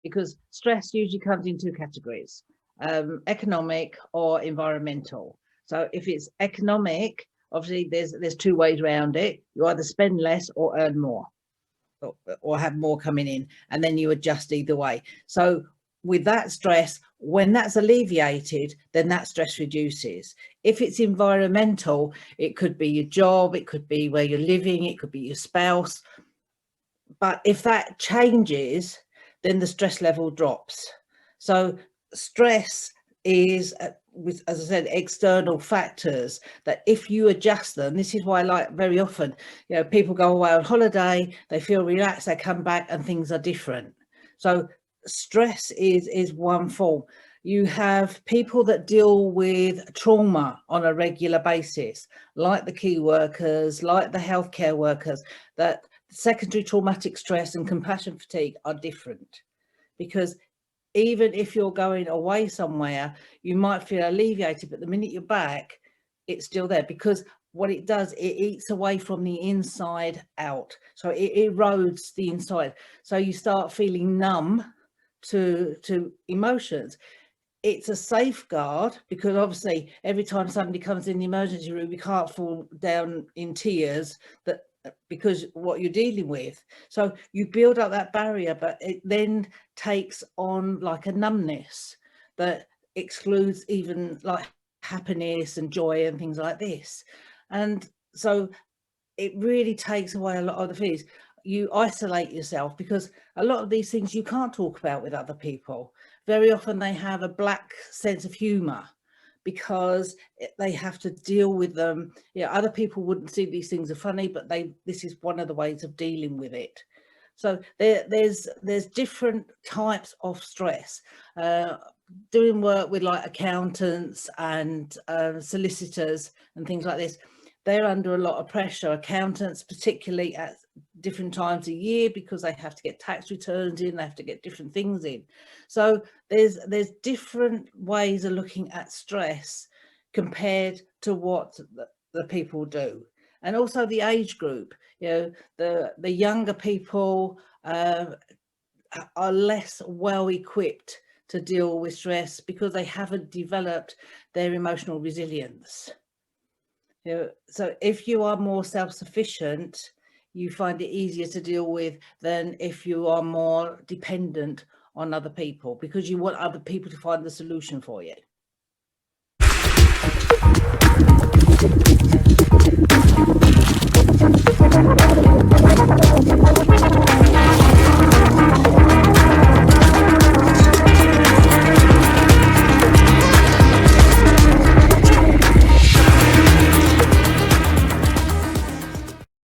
because stress usually comes in two categories, economic or environmental. So if it's economic, obviously there's two ways around it. You either spend less or earn more, or have more coming in, and then you adjust either way. So with that stress, when that's alleviated, then that stress reduces. If it's environmental, it could be your job, it could be where you're living, it could be your spouse. But if that changes, then the stress level drops. So stress is, with, as I said, external factors that if you adjust them, this is why, like, very often, you know, people go away on holiday, they feel relaxed, they come back and things are different. So stress is one form. You have people that deal with trauma on a regular basis, like the key workers, like the healthcare workers, that secondary traumatic stress and compassion fatigue are different, because even if you're going away somewhere, you might feel alleviated, but the minute you're back, it's still there, because what it does, it eats away from the inside out. So it erodes the inside. So you start feeling numb to emotions. It's a safeguard, because obviously every time somebody comes in the emergency room, you can't fall down in tears, that because what you're dealing with. So you build up that barrier, but it then takes on like a numbness that excludes even like happiness and joy and things like this. And so it really takes away a lot of the fears. You isolate yourself, because a lot of these things you can't talk about with other people. Very often they have a black sense of humor, because they have to deal with them. You know, other people wouldn't see these things are funny, but this is one of the ways of dealing with it. So there's different types of stress. Doing work with like accountants and solicitors and things like this, they're under a lot of pressure. Accountants, particularly at different times a year, because they have to get tax returns in, they have to get different things in. So there's different ways of looking at stress compared to what the people do. And also the age group, you know, the younger people are less well equipped to deal with stress, because they haven't developed their emotional resilience. You know, so if you are more self-sufficient, you find it easier to deal with than if you are more dependent on other people, because you want other people to find the solution for you.